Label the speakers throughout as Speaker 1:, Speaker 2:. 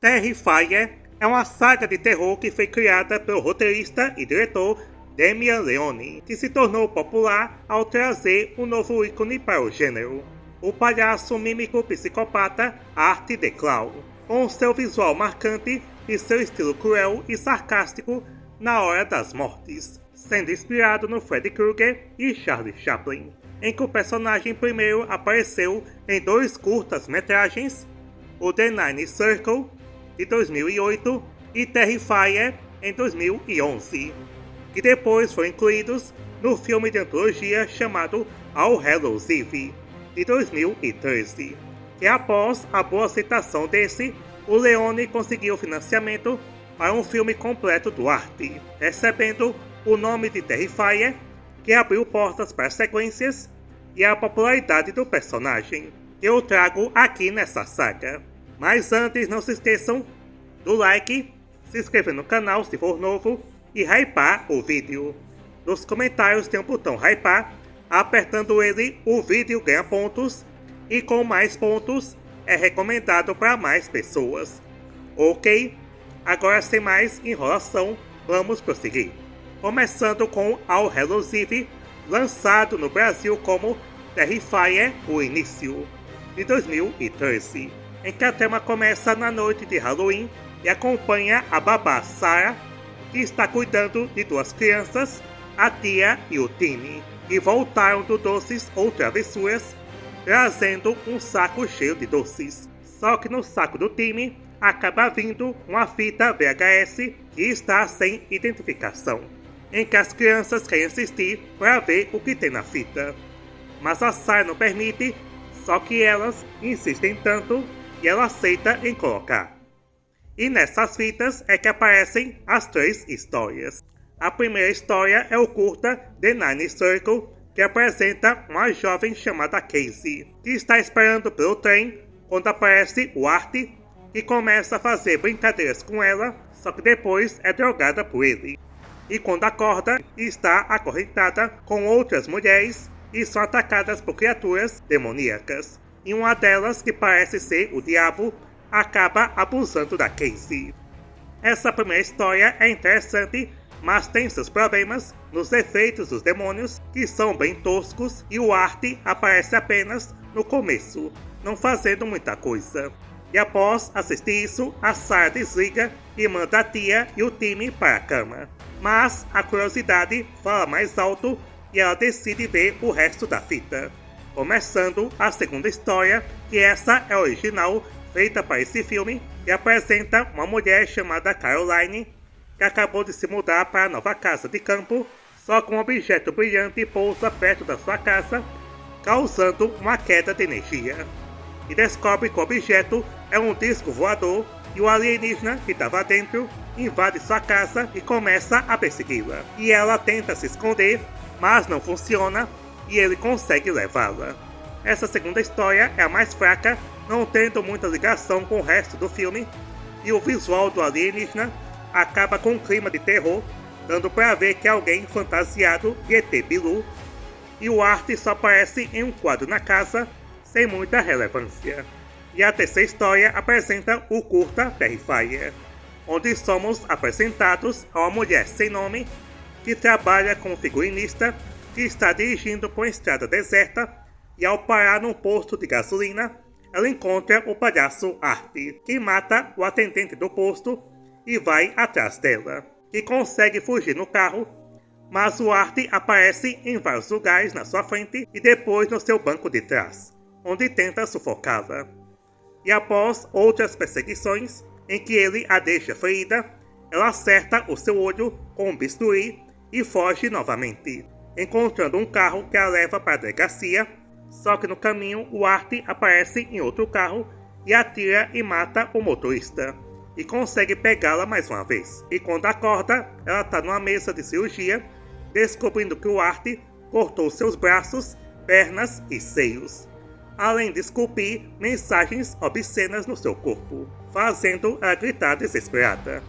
Speaker 1: Terrifier é uma saga de terror que foi criada pelo roteirista e diretor Damien Leone, que se tornou popular ao trazer um novo ícone para o gênero, o palhaço mímico psicopata Art the Clown, com seu visual marcante e seu estilo cruel e sarcástico na hora das mortes, sendo inspirado no Freddy Krueger e Charlie Chaplin, em que o personagem primeiro apareceu em 2 curtas-metragens, o The Ninth Circle, de 2008, e Terrifier, em 2011, que depois foram incluídos no filme de antologia chamado All Hallows Eve, de 2013, que após a boa aceitação desse, o Leone conseguiu financiamento para um filme completo do Art, recebendo o nome de Terrifier, que abriu portas para sequências e a popularidade do personagem, que eu trago aqui nessa saga. Mas antes, não se esqueçam do like, se inscrever no canal se for novo e hypar o vídeo. Nos comentários tem um botão hypar, apertando ele o vídeo ganha pontos e com mais pontos é recomendado para mais pessoas. Ok? Agora sem mais enrolação, vamos prosseguir. Começando com All Hallows Eve, lançado no Brasil como Terrifier, o Início, de 2013, em que a trama começa na noite de Halloween e acompanha a babá Sarah, que está cuidando de 2 crianças, a tia e o Timmy, que voltaram do Doces ou Travessuras, trazendo um saco cheio de doces. Só que no saco do Timmy acaba vindo uma fita VHS que está sem identificação, em que as crianças querem assistir para ver o que tem na fita. Mas a Sarah não permite, só que elas insistem tanto e ela aceita em colocar. E nessas fitas é que aparecem as 3 histórias. A primeira história é o curta The Ninth Circle, que apresenta uma jovem chamada Casey, que está esperando pelo trem quando aparece o Art, que começa a fazer brincadeiras com ela, só que depois é drogada por ele. E quando acorda, está acorrentada com outras mulheres e são atacadas por criaturas demoníacas. E uma delas, que parece ser o diabo, acaba abusando da Casey. Essa primeira história é interessante, mas tem seus problemas nos efeitos dos demônios, que são bem toscos, e o Art aparece apenas no começo, não fazendo muita coisa. E após assistir isso, a Sarah desliga e manda a tia e o Timmy para a cama. Mas a curiosidade fala mais alto e ela decide ver o resto da fita. Começando a segunda história, que essa é a original, feita para esse filme, e apresenta uma mulher chamada Caroline, que acabou de se mudar para a nova casa de campo, só que um objeto brilhante pousa perto da sua casa, causando uma queda de energia. E descobre que o objeto é um disco voador e o alienígena que estava dentro invade sua casa e começa a persegui-la. E ela tenta se esconder, mas não funciona e ele consegue levá-la. Essa segunda história é a mais fraca, não tendo muita ligação com o resto do filme, e o visual do alienígena acaba com um clima de terror, dando para ver que é alguém fantasiado de ET Bilu, e o Art só aparece em um quadro na casa, sem muita relevância. E a terceira história apresenta o curta Terrifier, onde somos apresentados a uma mulher sem nome, que trabalha como figurinista, que está dirigindo por uma estrada deserta, e ao parar num posto de gasolina, ela encontra o palhaço Art, que mata o atendente do posto e vai atrás dela, que consegue fugir no carro, mas o Art aparece em vários lugares na sua frente e depois no seu banco de trás, onde tenta sufocá-la. E após outras perseguições, em que ele a deixa ferida, ela acerta o seu olho com um bisturi e foge novamente, encontrando um carro que a leva para a delegacia. Só que no caminho o Art aparece em outro carro e atira e mata o motorista, e consegue pegá-la mais uma vez. E quando acorda, ela está numa mesa de cirurgia, descobrindo que o Art cortou seus braços, pernas e seios, além de esculpir mensagens obscenas no seu corpo, fazendo ela gritar desesperada.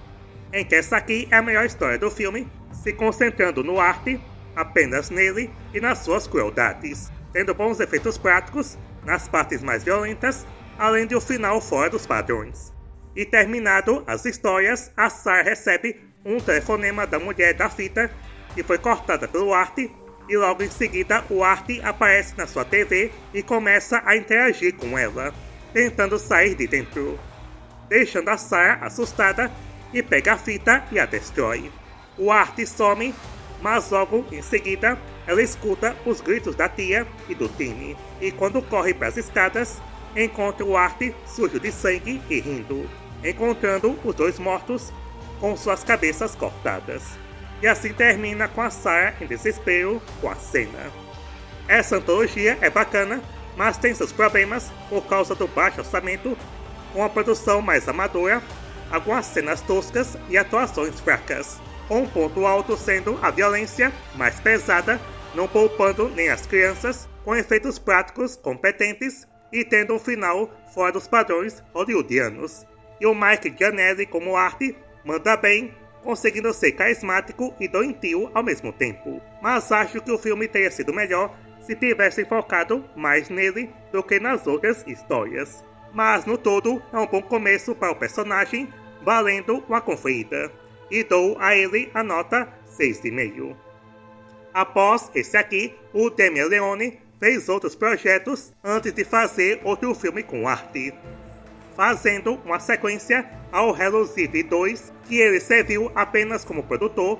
Speaker 1: Em que essa aqui é a melhor história do filme, se concentrando no Art, apenas nele e nas suas crueldades, tendo bons efeitos práticos nas partes mais violentas, além de um final fora dos padrões. E terminado as histórias, a Sarah recebe um telefonema da mulher da fita, que foi cortada pelo Art, e logo em seguida o Art aparece na sua TV e começa a interagir com ela, tentando sair de dentro, deixando a Sarah assustada e pega a fita e a destrói. O Art some, mas logo em seguida ela escuta os gritos da tia e do Timmy, e quando corre para as escadas, encontra o Art sujo de sangue e rindo, encontrando os dois mortos com suas cabeças cortadas. E assim termina com a Sarah em desespero com a cena. Essa antologia é bacana, mas tem seus problemas por causa do baixo orçamento, com a produção mais amadora, algumas cenas toscas e atuações fracas, com um ponto alto sendo a violência mais pesada, não poupando nem as crianças, com efeitos práticos competentes e tendo um final fora dos padrões hollywoodianos. E o Mike Giannelli como Art manda bem, conseguindo ser carismático e doentio ao mesmo tempo. Mas acho que o filme teria sido melhor se tivessem focado mais nele do que nas outras histórias. Mas no todo é um bom começo para o personagem, valendo uma conferida. E dou a ele a nota 6,5. Após esse aqui, o Damien Leone fez outros projetos antes de fazer outro filme com Art, fazendo uma sequência ao Hellraiser 2, que ele serviu apenas como produtor,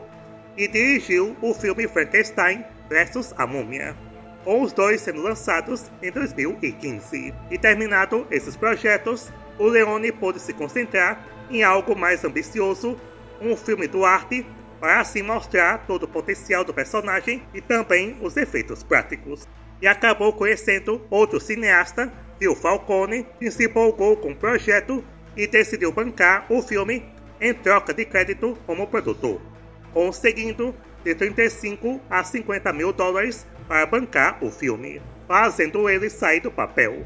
Speaker 1: e dirigiu o filme Frankenstein vs. a Múmia, com os dois sendo lançados em 2015. E terminado esses projetos, o Leone pôde se concentrar em algo mais ambicioso, um filme do Art, para assim mostrar todo o potencial do personagem e também os efeitos práticos. E acabou conhecendo outro cineasta, Phil Falcone, que se empolgou com o projeto e decidiu bancar o filme em troca de crédito como produtor, conseguindo de 35 a 50 mil dólares para bancar o filme, fazendo ele sair do papel,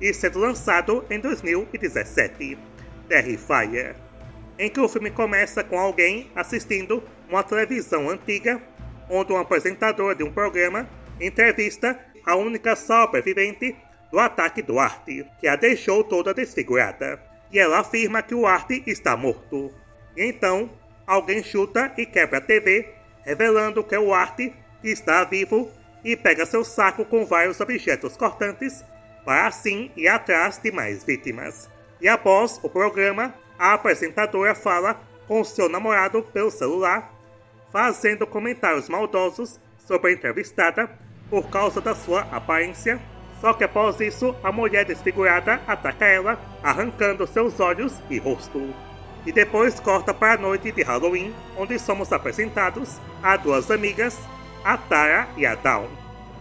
Speaker 1: e sendo lançado em 2017, Terrifier, em que o filme começa com alguém assistindo uma televisão antiga, onde um apresentador de um programa entrevista a única sobrevivente do ataque do Art, que a deixou toda desfigurada, e ela afirma que o Art está morto. E então, alguém chuta e quebra a TV, revelando que é o Art que está vivo, e pega seu saco com vários objetos cortantes, para assim ir atrás de mais vítimas. E após o programa, a apresentadora fala com seu namorado pelo celular, fazendo comentários maldosos sobre a entrevistada por causa da sua aparência. Só que após isso, a mulher desfigurada ataca ela, arrancando seus olhos e rosto. E depois corta para a noite de Halloween, onde somos apresentados a duas amigas, a Tara e a Dawn,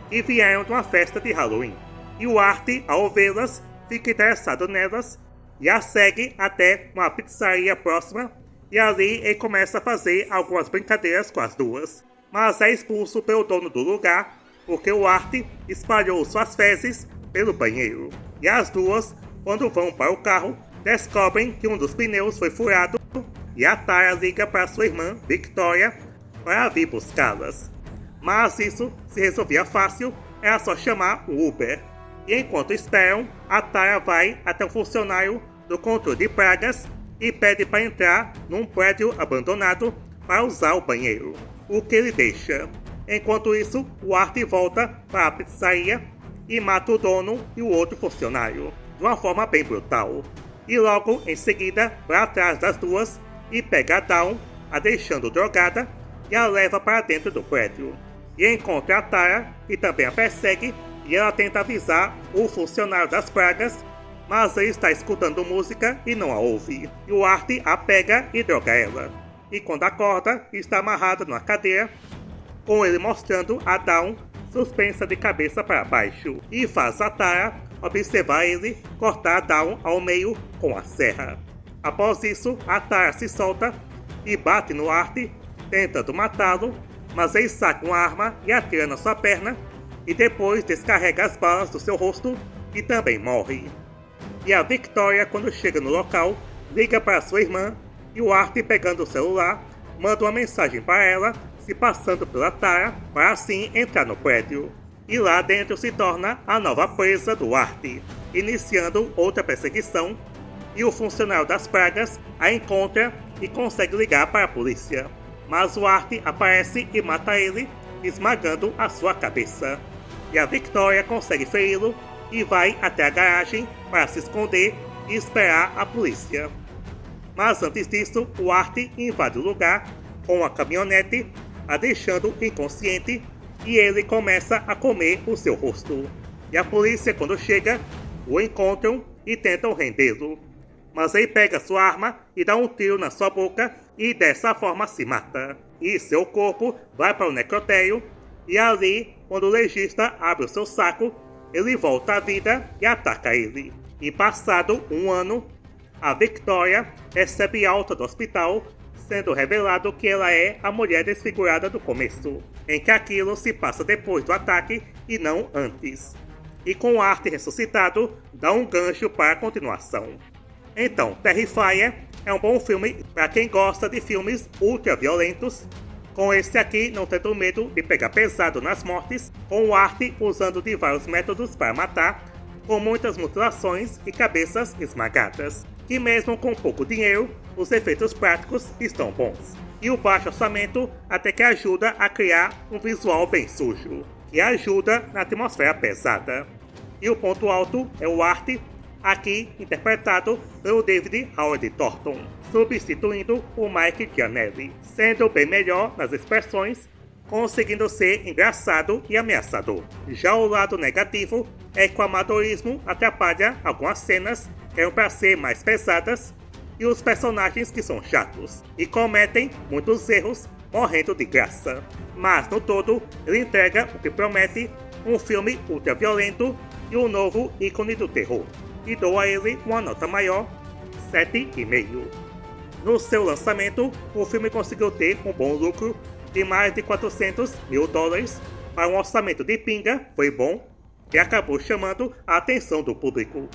Speaker 1: que vieram de uma festa de Halloween. E o Art, ao vê-las, fica interessado nelas e a segue até uma pizzaria próxima, e ali ele começa a fazer algumas brincadeiras com as duas, mas é expulso pelo dono do lugar, porque o Art espalhou suas fezes pelo banheiro. E as duas, quando vão para o carro, descobrem que um dos pneus foi furado, e a Tara liga para sua irmã, Victoria, para vir buscá-las. Mas isso se resolvia fácil, era só chamar o Uber. E enquanto esperam, a Tara vai até um funcionário do controle de pragas e pede para entrar num prédio abandonado para usar o banheiro, o que ele deixa. Enquanto isso, o Art volta para a pizzaria e mata o dono e o outro funcionário, de uma forma bem brutal. E logo em seguida vai atrás das duas e pega a Dawn, a deixando drogada, e a leva para dentro do prédio. E encontra a Tara, que também a persegue, e ela tenta avisar o funcionário das pragas, mas ele está escutando música e não a ouve. E o Art a pega e droga ela. E quando acorda, está amarrada numa cadeira, com ele mostrando a Dawn suspensa de cabeça para baixo, e faz a Tara observar ele cortar a Dawn ao meio com a serra. Após isso, a Tara se solta e bate no Art, tentando matá-lo, mas ele saca uma arma e atira na sua perna, e depois descarrega as balas do seu rosto e também morre. E a Victoria, quando chega no local, liga para sua irmã, e o Art, pegando o celular, manda uma mensagem para ela, se passando pela Tara, para assim entrar no prédio. E lá dentro se torna a nova presa do Art, iniciando outra perseguição, e o funcionário das pragas a encontra e consegue ligar para a polícia. Mas o Art aparece e mata ele, esmagando a sua cabeça. E a Victoria consegue feri-lo e vai até a garagem para se esconder e esperar a polícia. Mas antes disso, o Art invade o lugar com a caminhonete, a deixando inconsciente, e ele começa a comer o seu rosto. E a polícia, quando chega, o encontram e tentam rendê-lo. Mas ele pega sua arma e dá um tiro na sua boca e dessa forma se mata. E seu corpo vai para o necrotério, e ali, quando o legista abre o seu saco, ele volta à vida e ataca ele. E passado um ano, a Victoria recebe alta do hospital, sendo revelado que ela é a mulher desfigurada do começo, em que aquilo se passa depois do ataque e não antes. E com o Art ressuscitado, dá um gancho para a continuação. Então, Terrifier é um bom filme para quem gosta de filmes ultra-violentos. Com esse aqui, não tendo medo de pegar pesado nas mortes, com o Art usando de vários métodos para matar, com muitas mutilações e cabeças esmagadas. E mesmo com pouco dinheiro, os efeitos práticos estão bons. E o baixo orçamento até que ajuda a criar um visual bem sujo, que ajuda na atmosfera pesada. E o ponto alto é o Art, aqui interpretado pelo David Howard Thornton, substituindo o Mike Giannelli, sendo bem melhor nas expressões, conseguindo ser engraçado e ameaçador. Já o lado negativo é que o amadorismo atrapalha algumas cenas que eram para ser mais pesadas e os personagens que são chatos e cometem muitos erros morrendo de graça. Mas no todo, ele entrega o que promete, um filme ultra violento e um novo ícone do terror. E dou a ele uma nota maior, 7,5. No seu lançamento, o filme conseguiu ter um bom lucro de mais de 400 mil dólares. Para um orçamento de pinga, foi bom e acabou chamando a atenção do público,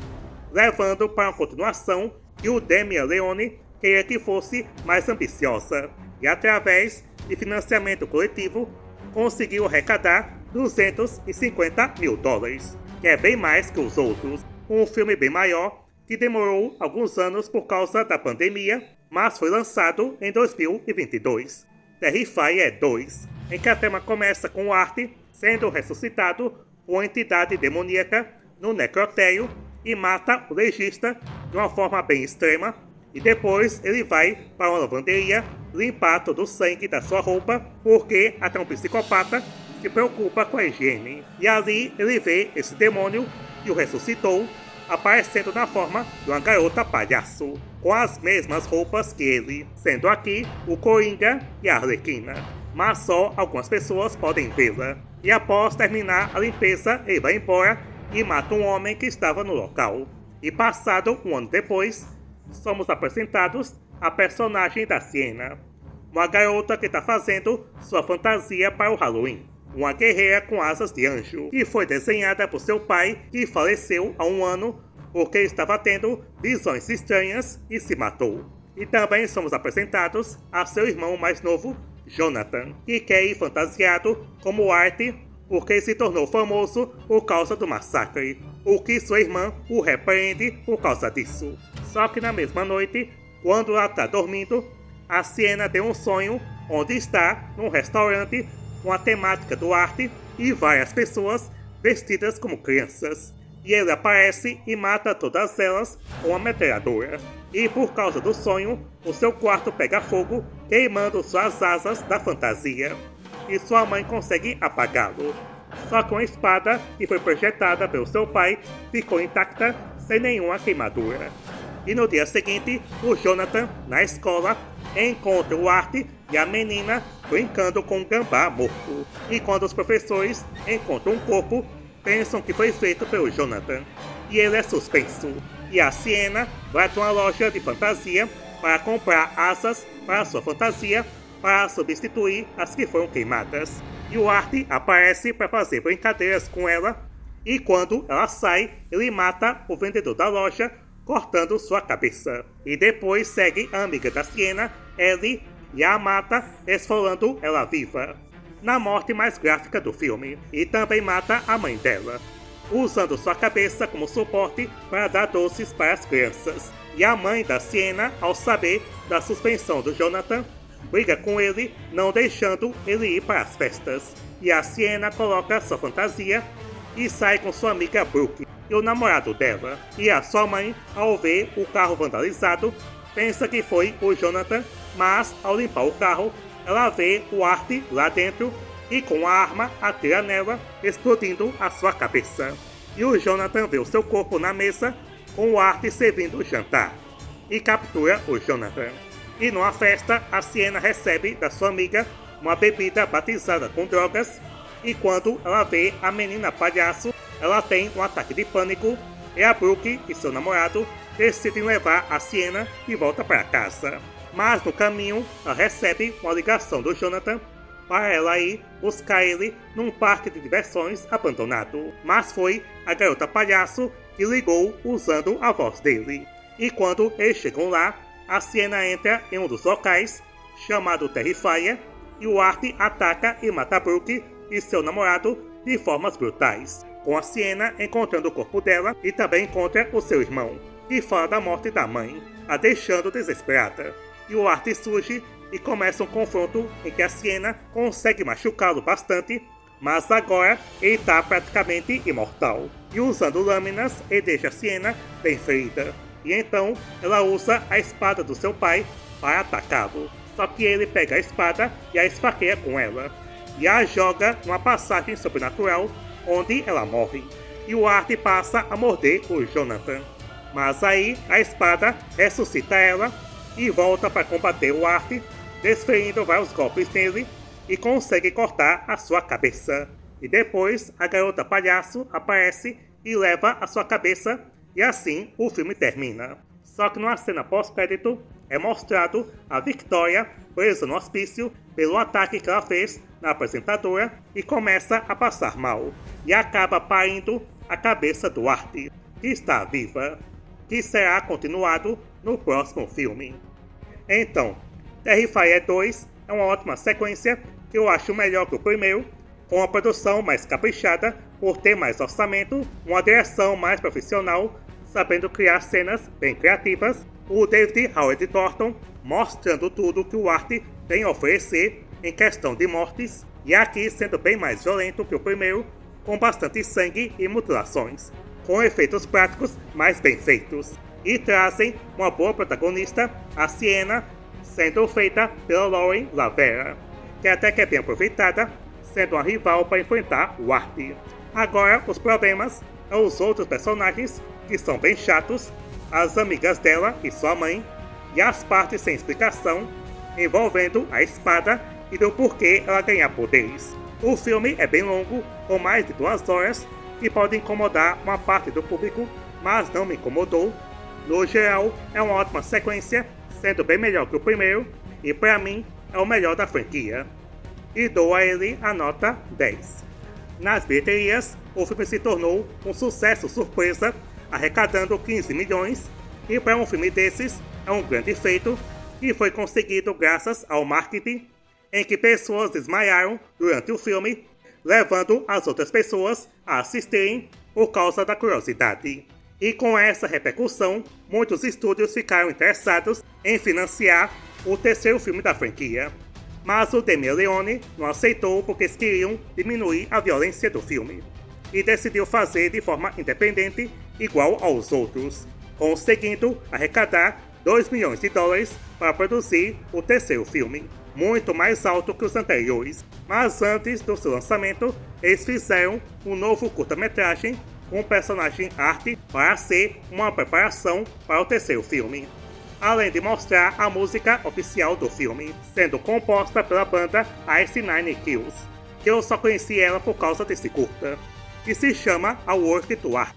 Speaker 1: levando para uma continuação que o Damien Leone queria que fosse mais ambiciosa e, através de financiamento coletivo, conseguiu arrecadar 250 mil dólares, que é bem mais que os outros. Um filme bem maior, que demorou alguns anos por causa da pandemia, mas foi lançado em 2022. Terrifier 2, em que a trama começa com o Art sendo ressuscitado por uma entidade demoníaca no necrotério e mata o legista de uma forma bem extrema, e depois ele vai para uma lavanderia limpar todo o sangue da sua roupa, porque até um psicopata se preocupa com a higiene. E ali ele vê esse demônio que o ressuscitou, aparecendo na forma de uma garota palhaço, com as mesmas roupas que ele, sendo aqui o Coringa e a Arlequina. Mas só algumas pessoas podem vê-la. E após terminar a limpeza, ele vai embora e mata um homem que estava no local. E passado um ano depois, somos apresentados a personagem da Sienna, uma garota que está fazendo sua fantasia para o Halloween. Uma guerreira com asas de anjo, que foi desenhada por seu pai, que faleceu há um ano porque estava tendo visões estranhas e se matou. E também somos apresentados a seu irmão mais novo, Jonathan, que quer ir fantasiado como Art porque se tornou famoso por causa do massacre, o que sua irmã o repreende por causa disso. Só que na mesma noite, quando ela está dormindo, a Sienna tem um sonho onde está num restaurante com a temática do Art e várias pessoas vestidas como crianças. E ele aparece e mata todas elas com uma metralhadora. E por causa do sonho, o seu quarto pega fogo, queimando suas asas da fantasia. E sua mãe consegue apagá-lo. Só que uma espada que foi projetada pelo seu pai ficou intacta, sem nenhuma queimadura. E no dia seguinte, o Jonathan, na escola, encontra o Art e a menina brincando com um gambá morto. E quando os professores encontram um corpo, pensam que foi feito pelo Jonathan. E ele é suspenso. E a Sienna vai para uma loja de fantasia para comprar asas para sua fantasia, para substituir as que foram queimadas. E o Art aparece para fazer brincadeiras com ela, e quando ela sai, ele mata o vendedor da loja, cortando sua cabeça. E depois segue a amiga da Sienna, Ellie, e a mata, esfolando ela viva, na morte mais gráfica do filme. E também mata a mãe dela. usando sua cabeça como suporte para dar doces para as crianças. E a mãe da Sienna, ao saber da suspensão do Jonathan, briga com ele, não deixando ele ir para as festas. E a Sienna coloca sua fantasia e sai com sua amiga Brooke e o namorado dela. E a sua mãe, ao ver o carro vandalizado, pensa que foi o Jonathan, mas ao limpar o carro, ela vê o Art lá dentro e com a arma atira nela, explodindo a sua cabeça. E o Jonathan vê o seu corpo na mesa, com o Art servindo o jantar, e captura o Jonathan. E numa festa, a Sienna recebe da sua amiga uma bebida batizada com drogas, e quando ela vê a menina palhaço, ela tem um ataque de pânico, e a Brooke e seu namorado decidem levar a Sienna de volta para casa. Mas no caminho, ela recebe uma ligação do Jonathan para ela ir buscar ele num parque de diversões abandonado. Mas foi a garota palhaço que ligou usando a voz dele. E quando eles chegam lá, a Sienna entra em um dos locais, chamado Terrifier, e o Art ataca e mata a Brooke e seu namorado de formas brutais, com a Sienna encontrando o corpo dela e também encontra o seu irmão, que fala da morte da mãe, a deixando desesperada. E o Art surge e começa um confronto em que a Sienna consegue machucá-lo bastante, mas agora ele está praticamente imortal. E usando lâminas, ele deixa a Sienna bem ferida. E então ela usa a espada do seu pai para atacá-lo. Só que ele pega a espada e a esfaqueia com ela, e a joga numa passagem sobrenatural onde ela morre. E o Art passa a morder o Jonathan. Mas aí a espada ressuscita ela e volta para combater o Art, desferindo vários golpes nele e consegue cortar a sua cabeça. E depois a garota palhaço aparece e leva a sua cabeça, e assim o filme termina. Só que numa cena pós-crédito é mostrado a Victoria presa no hospício pelo ataque que ela fez na apresentadora e começa a passar mal. E acaba parindo a cabeça do Art, que está viva, que será continuado no próximo filme. Então, Terrifier 2 é uma ótima sequência que eu acho melhor que o primeiro, com uma produção mais caprichada por ter mais orçamento, uma direção mais profissional, sabendo criar cenas bem criativas, o David Howard Thornton mostrando tudo que o Art tem a oferecer em questão de mortes, e aqui sendo bem mais violento que o primeiro, com bastante sangue e mutilações, com efeitos práticos mais bem feitos, e trazem uma boa protagonista, a Sienna, sendo feita pela Lauren Lavera, que até que é bem aproveitada, sendo uma rival para enfrentar o Art. Agora, os problemas são os outros personagens, que são bem chatos, as amigas dela e sua mãe, e as partes sem explicação, envolvendo a espada e do porquê ela ganhar poderes. O filme é bem longo, com mais de 2 horas, que pode incomodar uma parte do público, mas não me incomodou. No geral, é uma ótima sequência, sendo bem melhor que o primeiro, e para mim é o melhor da franquia. E dou a ele a nota 10. Nas bilheterias, o filme se tornou um sucesso surpresa, arrecadando 15 milhões, e para um filme desses é um grande feito, e foi conseguido graças ao marketing, em que pessoas desmaiaram durante o filme, levando as outras pessoas a assistirem por causa da curiosidade. E com essa repercussão, muitos estúdios ficaram interessados em financiar o terceiro filme da franquia. Mas o Damien Leone não aceitou porque eles queriam diminuir a violência do filme, e decidiu fazer de forma independente, igual aos outros, conseguindo arrecadar 2 milhões de dólares para produzir o terceiro filme, muito mais alto que os anteriores. Mas antes do seu lançamento, eles fizeram um novo curta-metragem com o personagem Art para ser uma preparação para o terceiro filme, além de mostrar a música oficial do filme, sendo composta pela banda Ice Nine Kills, que eu só conheci ela por causa desse curta, que se chama A Work to Art,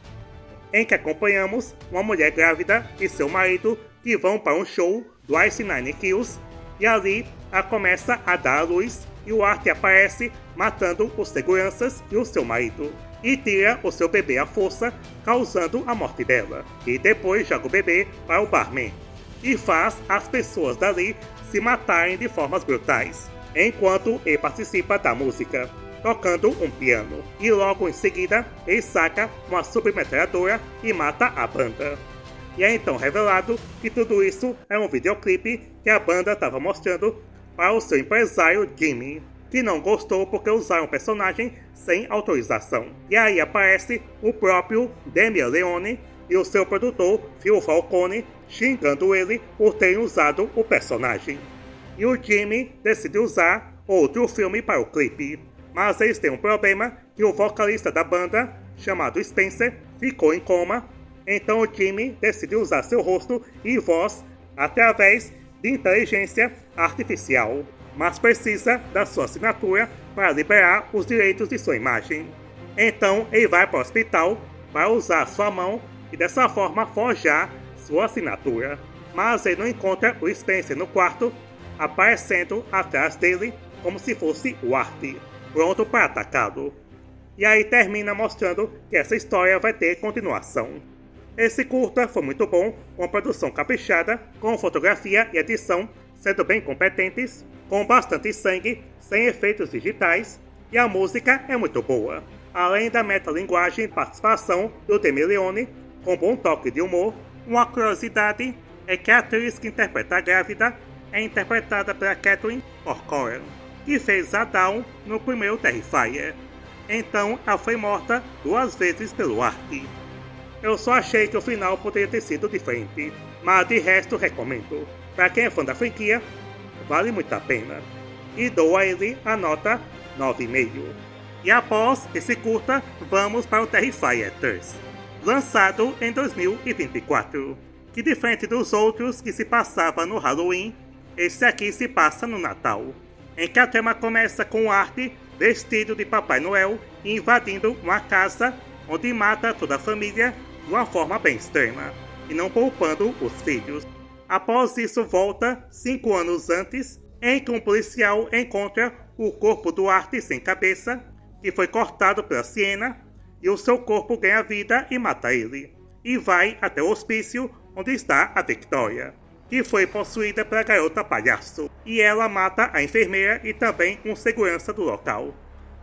Speaker 1: em que acompanhamos uma mulher grávida e seu marido que vão para um show do Ice Nine Kills, e ali ela começa a dar à luz e o Art aparece matando os seguranças e o seu marido, e tira o seu bebê à força, causando a morte dela, e depois joga o bebê para o barman, e faz as pessoas dali se matarem de formas brutais, enquanto ele participa da música. tocando um piano. E logo em seguida, ele saca uma submetralhadora e mata a banda. E é então revelado que tudo isso é um videoclipe que a banda estava mostrando para o seu empresário Jimmy, que não gostou porque usaram o personagem sem autorização. E aí aparece o próprio Damien Leone e o seu produtor Phil Falcone xingando ele por terem usado o personagem. E o Jimmy decide usar outro filme para o clipe, mas eles têm um problema que o vocalista da banda, chamado Spencer, ficou em coma. Então o Jimmy decide usar seu rosto e voz através de inteligência artificial, mas precisa da sua assinatura para liberar os direitos de sua imagem. Então ele vai para o hospital para usar sua mão e dessa forma forjar sua assinatura. Mas ele não encontra o Spencer no quarto, aparecendo atrás dele como se fosse o Art, pronto para atacá-lo. E aí termina mostrando que essa história vai ter continuação. Esse curta foi muito bom, com produção caprichada, com fotografia e edição sendo bem competentes, com bastante sangue, sem efeitos digitais, e a música é muito boa. Além da metalinguagem e participação do Damien Leone, com bom toque de humor, uma curiosidade é que a atriz que interpreta a grávida é interpretada pela Catherine Corcoran, que fez a Dawn no primeiro Terrifier. Então ela foi morta 2 vezes pelo Art. Eu só achei que o final poderia ter sido diferente, mas de resto recomendo. Para quem é fã da franquia, vale muito a pena. E dou a ele a nota 9,5. E após esse curta, vamos para o Terrifier 3, lançado em 2024. Que diferente dos outros que se passava no Halloween, esse aqui se passa no Natal, em que a trama começa com o Art vestido de Papai Noel e invadindo uma casa onde mata toda a família de uma forma bem extrema, e não poupando os filhos. Após isso volta 5 anos antes, em que um policial encontra o corpo do Art sem cabeça, que foi cortado pela Sienna, e o seu corpo ganha vida e mata ele, e vai até o hospício onde está a Victoria, que foi possuída pela garota palhaço, e ela mata a enfermeira e também um segurança do local,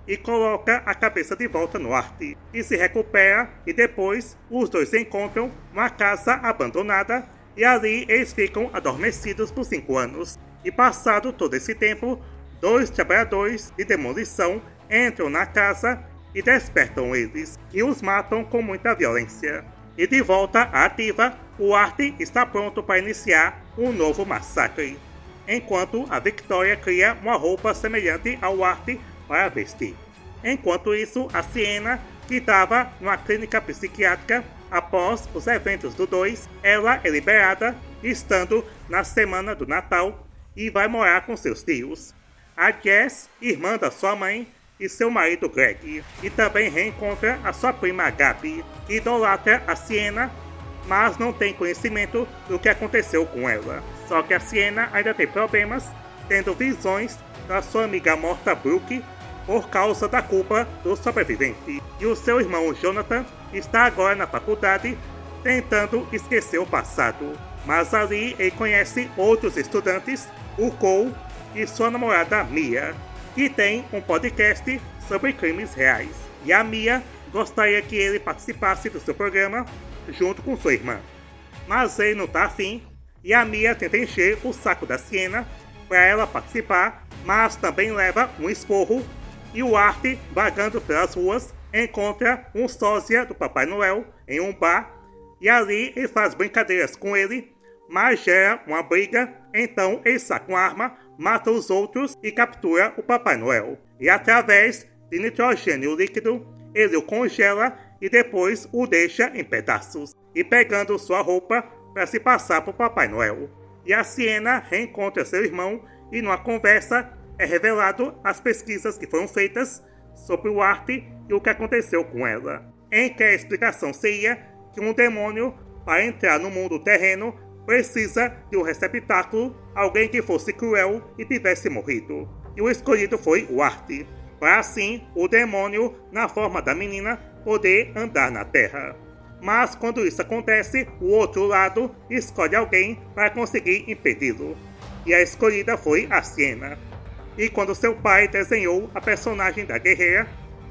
Speaker 1: e coloca a cabeça de volta no Art, e se recupera, e depois os dois encontram uma casa abandonada, e ali eles ficam adormecidos por 5 anos. E passado todo esse tempo, 2 trabalhadores de demolição entram na casa e despertam eles, e os matam com muita violência. E de volta à ativa, o Art está pronto para iniciar um novo massacre, enquanto a Victoria cria uma roupa semelhante ao Art para vestir. Enquanto isso, a Sienna, que estava numa clínica psiquiátrica após os eventos do 2, ela é liberada, estando na semana do Natal, e vai morar com seus tios. A Jess, irmã da sua mãe, e seu marido Greg, e também reencontra a sua prima Gabi, que idolatra a Sienna, mas não tem conhecimento do que aconteceu com ela. Só que a Sienna ainda tem problemas, tendo visões da sua amiga morta Brooke por causa da culpa do sobrevivente. E o seu irmão Jonathan está agora na faculdade tentando esquecer o passado. Mas ali ele conhece outros estudantes, o Cole e sua namorada Mia, que tem um podcast sobre crimes reais. E a Mia gostaria que ele participasse do seu programa junto com sua irmã. Mas ele não tá afim, e a Mia tenta encher o saco da Sienna para ela participar, mas também leva um esporro, e o Art, vagando pelas ruas, encontra um sósia do Papai Noel em um bar, e ali ele faz brincadeiras com ele, mas gera uma briga, então ele saca uma arma, mata os outros e captura o Papai Noel. E através de nitrogênio líquido, ele o congela e depois o deixa em pedaços, e pegando sua roupa para se passar por Papai Noel. E a Sienna reencontra seu irmão e numa conversa é revelado as pesquisas que foram feitas sobre o Art e o que aconteceu com ela, em que a explicação seria que um demônio, para entrar no mundo terreno, precisa de um receptáculo, alguém que fosse cruel e tivesse morrido. E o escolhido foi o Art, para assim o demônio, na forma da menina, poder andar na Terra. Mas quando isso acontece, o outro lado escolhe alguém para conseguir impedi-lo. E a escolhida foi a Sienna. E quando seu pai desenhou a personagem da guerreira,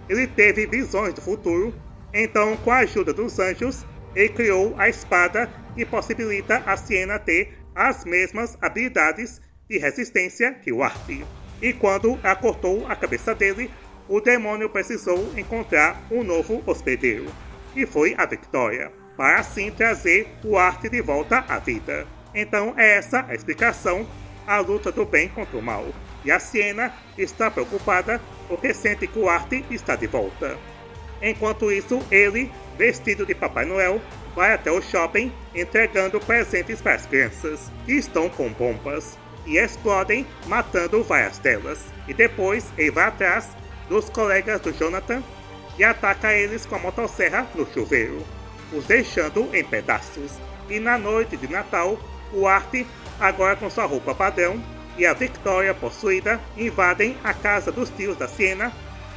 Speaker 1: ele teve visões do futuro, então com a ajuda dos anjos, ele criou a espada que possibilita a Sienna ter as mesmas habilidades de resistência que o Arte. E quando ela cortou a cabeça dele, o demônio precisou encontrar um novo hospedeiro, que foi a Victoria, para assim trazer o Arte de volta à vida. Então é essa a explicação, a luta do bem contra o mal. E a Sienna está preocupada porque sente que o Arte está de volta. Enquanto isso, ele, vestido de Papai Noel, vai até o shopping entregando presentes para as crianças, que estão com bombas, e explodem, matando várias delas. E depois ele vai atrás dos colegas do Jonathan e ataca eles com a motosserra no chuveiro, os deixando em pedaços. E na noite de Natal, o Arte, agora com sua roupa padrão, e a Victoria possuída, invadem a casa dos tios da Sienna,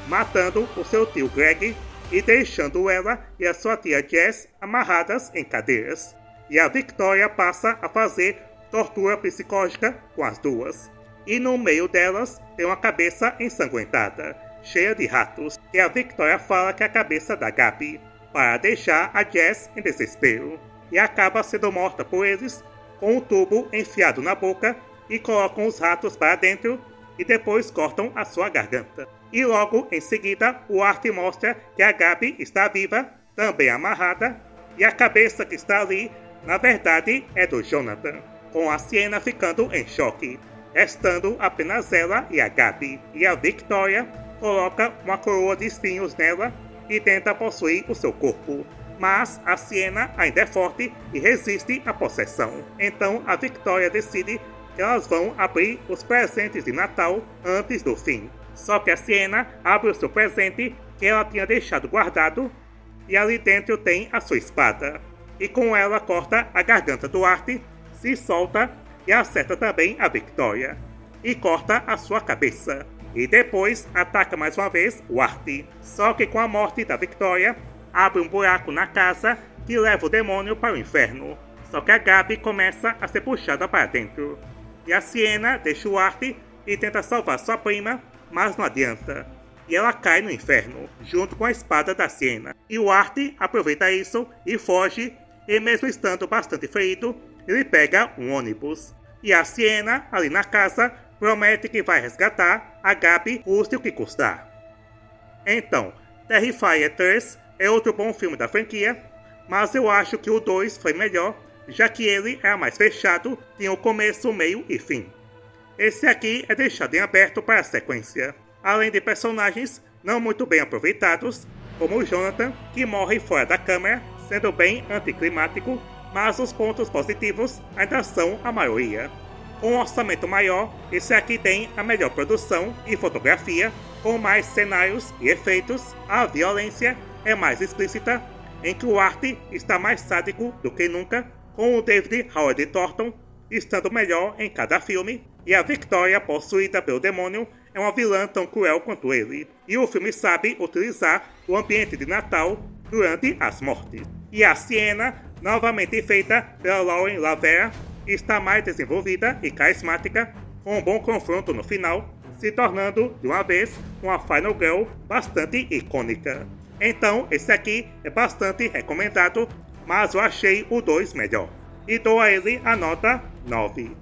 Speaker 1: matando o seu tio Greg e deixando ela e a sua tia Jess amarradas em cadeiras. E a Victoria passa a fazer tortura psicológica com as duas. E no meio delas tem uma cabeça ensanguentada, cheia de ratos, que a Victoria fala que é a cabeça da Gabi, para deixar a Jess em desespero. E acaba sendo morta por eles, com um tubo enfiado na boca, e colocam os ratos para dentro e depois cortam a sua garganta. E logo em seguida, o Arte mostra que a Gabi está viva, também amarrada, e a cabeça que está ali, na verdade, é do Jonathan, com a Sienna ficando em choque, restando apenas ela e a Gabi. E a Victoria coloca uma coroa de espinhos nela e tenta possuir o seu corpo. Mas a Sienna ainda é forte e resiste à possessão. Então a Victoria decide que elas vão abrir os presentes de Natal antes do fim. Só que a Sienna abre o seu presente que ela tinha deixado guardado e ali dentro tem a sua espada. E com ela corta a garganta do Arte, se solta e acerta também a Victoria. E corta a sua cabeça. E depois ataca mais uma vez o Arte. Só que com a morte da Victoria, abre um buraco na casa que leva o demônio para o inferno. Só que a Gabi começa a ser puxada para dentro. E a Sienna deixa o Arte e tenta salvar sua prima, mas não adianta. E ela cai no inferno, junto com a espada da Sienna. E o Arte aproveita isso e foge, e mesmo estando bastante ferido, ele pega um ônibus. E a Sienna, ali na casa, promete que vai resgatar a Gabi, custe o que custar. Então, Terrifier 3 é outro bom filme da franquia, mas eu acho que o 2 foi melhor, já que ele era mais fechado, tinha o começo, meio e fim. Esse aqui é deixado em aberto para a sequência, além de personagens não muito bem aproveitados, como o Jonathan, que morre fora da câmera, sendo bem anticlimático, mas os pontos positivos ainda são a maioria. Com um orçamento maior, esse aqui tem a melhor produção e fotografia, com mais cenários e efeitos, a violência é mais explícita, em que o Arte está mais sádico do que nunca, com o David Howard Thornton estando melhor em cada filme, e a Victoria, possuída pelo demônio, é uma vilã tão cruel quanto ele. E o filme sabe utilizar o ambiente de Natal durante as mortes. E a Sienna, novamente feita pela Lauren Lavera, está mais desenvolvida e carismática, com um bom confronto no final, se tornando, de uma vez, uma Final Girl bastante icônica. Então, esse aqui é bastante recomendado, mas eu achei o 2 melhor, e dou a ele a nota 9.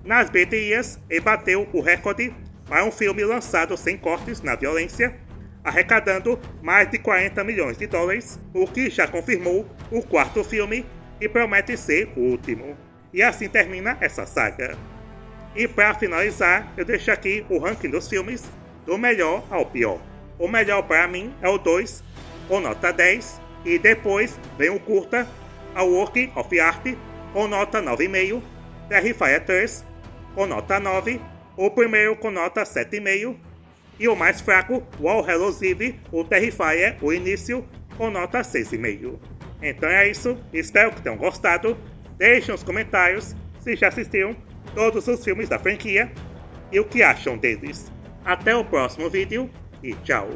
Speaker 1: Nas bilheterias, ele bateu o recorde para um filme lançado sem cortes na violência, arrecadando mais de 40 milhões de dólares, o que já confirmou o quarto filme e promete ser o último. E assim termina essa saga. E para finalizar, eu deixo aqui o ranking dos filmes, do melhor ao pior. O melhor para mim é o 2, com nota 10, e depois vem o curta, A Work of Art, com nota 9,5, Terrifier 3, com nota 9, o primeiro com nota 7,5, e o mais fraco, o All Hallows Eve, o Terrifier, o início, com nota 6,5. Então é isso, espero que tenham gostado, deixem nos comentários se já assistiram todos os filmes da franquia e o que acham deles. Até o próximo vídeo e tchau!